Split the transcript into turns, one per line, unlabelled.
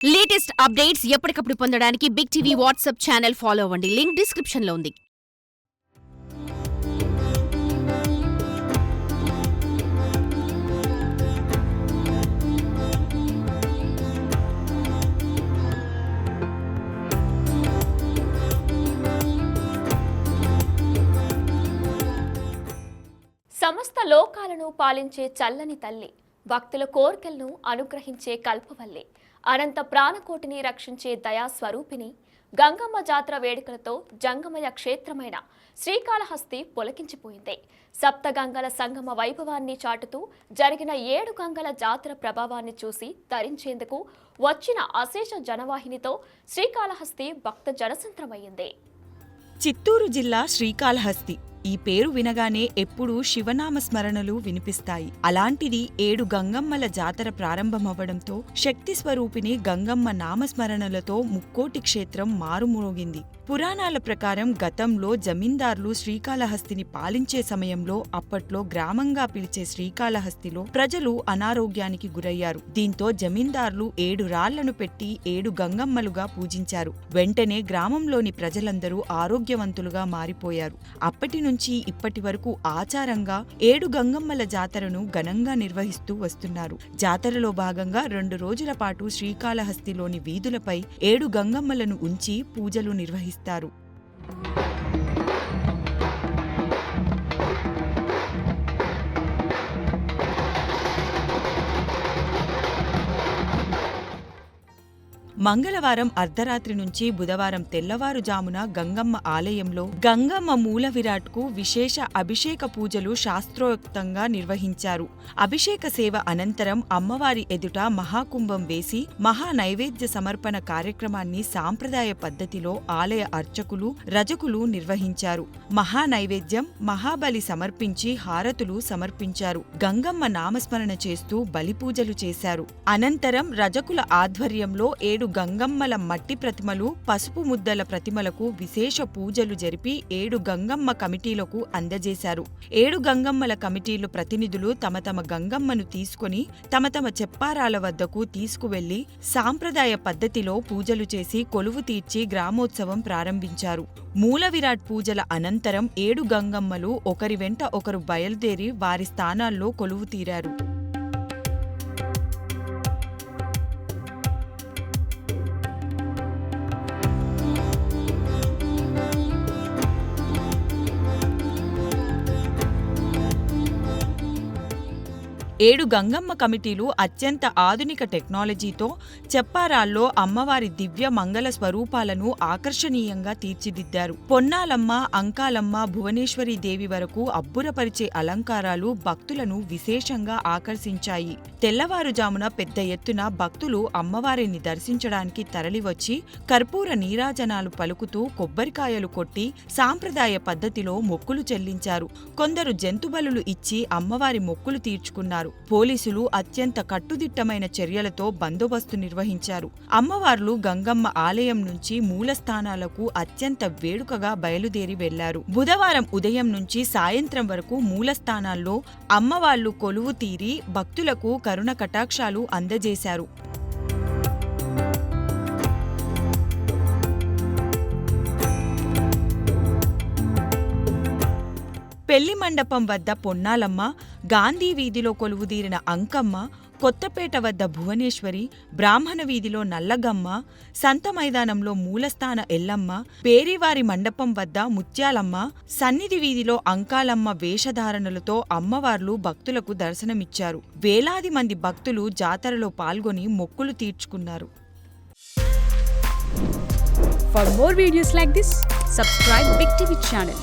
Latest updates ఎప్పటికప్పుడు పొందడానికి big TV WhatsApp channel follow అవ్వండి. లింక్ డిస్క్రిప్షన్ లో ఉంది.
సమస్త లోకాలను పాలించే చల్లని తల్లి, భక్తుల కోర్కెలను అనుగ్రహించే కల్పవల్లి, అనంత ప్రాణకోటిని రక్షించే దయాస్వరూపిణి, గంగమ్మ జాతర వేడుకలతో జంగమయ క్షేత్రమైన శ్రీకాళహస్తి పొలకించిపోయింది. సప్తగంగల సంగమ వైభవాన్ని చాటుతూ జరిగిన 7 గంగల జాతర ప్రభావాన్ని చూసి తరించేందుకు వచ్చిన అశేష జనవాహినితో శ్రీకాళహస్తి భక్త జనసంద్రమయ్యింది.
చిత్తూరు జిల్లా శ్రీకాళహస్తి ఈ పేరు వినగానే ఎప్పుడూ శివనామ స్మరణలు వినిపిస్తాయి. అలాంటిది 7 గంగమ్మల జాతర ప్రారంభమవ్వడంతో శక్తి స్వరూపిణి గంగమ్మ నామస్మరణలతో ముక్కోటి క్షేత్రం మారుమోగింది. పురాణాల ప్రకారం గతంలో జమీందార్లు శ్రీకాళహస్తిని పాలించే సమయంలో అప్పట్లో గ్రామంగా పిలిచే శ్రీకాళహస్తిలో ప్రజలు అనారోగ్యానికి గురయ్యారు. దీంతో జమీందార్లు 7 రాళ్లను పెట్టి 7 గంగమ్మలుగా పూజించారు. వెంటనే గ్రామంలోని ప్రజలందరూ ఆరోగ్యవంతులుగా మారిపోయారు. అప్పటి నుంచి ఇప్పటి వరకు ఆచారంగా 7 గంగమ్మల జాతరను ఘనంగా నిర్వహిస్తూ వస్తున్నారు. జాతరలో భాగంగా 2 రోజుల పాటు శ్రీకాళహస్తిలోని వీధులపై 7 గంగమ్మలను ఉంచి పూజలు నిర్వహిస్తారు. మంగళవారం అర్ధరాత్రి నుంచి బుధవారం తెల్లవారుజామున గంగమ్మ ఆలయంలో గంగమ్మ మూల విరాట్కు విశేష అభిషేక పూజలు శాస్త్రోక్తంగా నిర్వహించారు. అభిషేక సేవ అనంతరం అమ్మవారి ఎదుట మహాకుంభం వేసి మహా నైవేద్య సమర్పణ కార్యక్రమాన్ని సాంప్రదాయ పద్ధతిలో ఆలయ అర్చకులు రజకులు నిర్వహించారు. మహా నైవేద్యం మహాబలి సమర్పించి హారతులు సమర్పించారు. గంగమ్మ నామస్మరణ చేస్తూ బలిపూజలు చేశారు. అనంతరం రజకుల ఆధ్వర్యంలో 7 గంగమ్మల మట్టి ప్రతిమలు, పసుపు ముద్దల ప్రతిమలకు విశేష పూజలు జరిపి 7 గంగమ్మ కమిటీలకు అందజేశారు. 7 గంగమ్మల కమిటీలు ప్రతినిధులు తమ తమ గంగమ్మను తీసుకుని తమ తమ చెప్పారాల వద్దకు తీసుకువెళ్లి సాంప్రదాయ పద్ధతిలో పూజలు చేసి కొలువు తీర్చి గ్రామోత్సవం ప్రారంభించారు. మూల విరాట్ పూజల అనంతరం 7 గంగమ్మలు ఒకరి వెంట ఒకరు బయలుదేరి వారి స్థానాల్లో కొలువు తీరారు. ఏడు గంగమ్మ కమిటీలు అత్యంత ఆధునిక టెక్నాలజీతో చెప్పారాల్లో అమ్మవారి దివ్య మంగళ స్వరూపాలను ఆకర్షణీయంగా తీర్చిదిద్దారు. పొన్నాలమ్మ, అంకాలమ్మ, భువనేశ్వరి దేవి వరకు అబ్బురపరిచే అలంకారాలు భక్తులను విశేషంగా ఆకర్షించాయి. తెల్లవారుజామున పెద్ద ఎత్తున భక్తులు అమ్మవారిని దర్శించడానికి తరలివచ్చి కర్పూర నీరాజనాలు పలుకుతూ కొబ్బరికాయలు కొట్టి సాంప్రదాయ పద్ధతిలో మొక్కులు చెల్లించారు. కొందరు జంతుబలులు ఇచ్చి అమ్మవారి మొక్కులు తీర్చుకున్నారు. పోలీసులు అత్యంత కట్టుదిట్టమైన చర్యలతో బందోబస్తు నిర్వహించారు. అమ్మవార్లు గంగమ్మ ఆలయం నుంచి మూలస్థానాలకు అత్యంత వేడుకగా బయలుదేరి వెళ్లారు. బుధవారం ఉదయం నుంచి సాయంత్రం వరకు మూలస్థానాల్లో అమ్మవార్లు కొలువు తీరి భక్తులకు కరుణ కటాక్షాలు అందజేశారు. పెళ్లి మండపం వద్ద పొన్నాలమ్మ, గాంధీ వీధిలో కొలువుదీరిన అంకమ్మ, కొత్తపేట వద్ద భువనేశ్వరి, బ్రాహ్మణ వీధిలో నల్లగమ్మ, సంత మైదానంలో మూలస్థాన ఎల్లమ్మ, పేరివారి మండపం వద్ద ముత్యాలమ్మ, సన్నిధి వీధిలో అంకాలమ్మ వేషధారణలతో అమ్మవార్లు భక్తులకు దర్శనమిచ్చారు. వేలాది మంది భక్తులు జాతరలో పాల్గొని మొక్కులు తీర్చుకున్నారు.
For more videos like this, subscribe Big TV channel.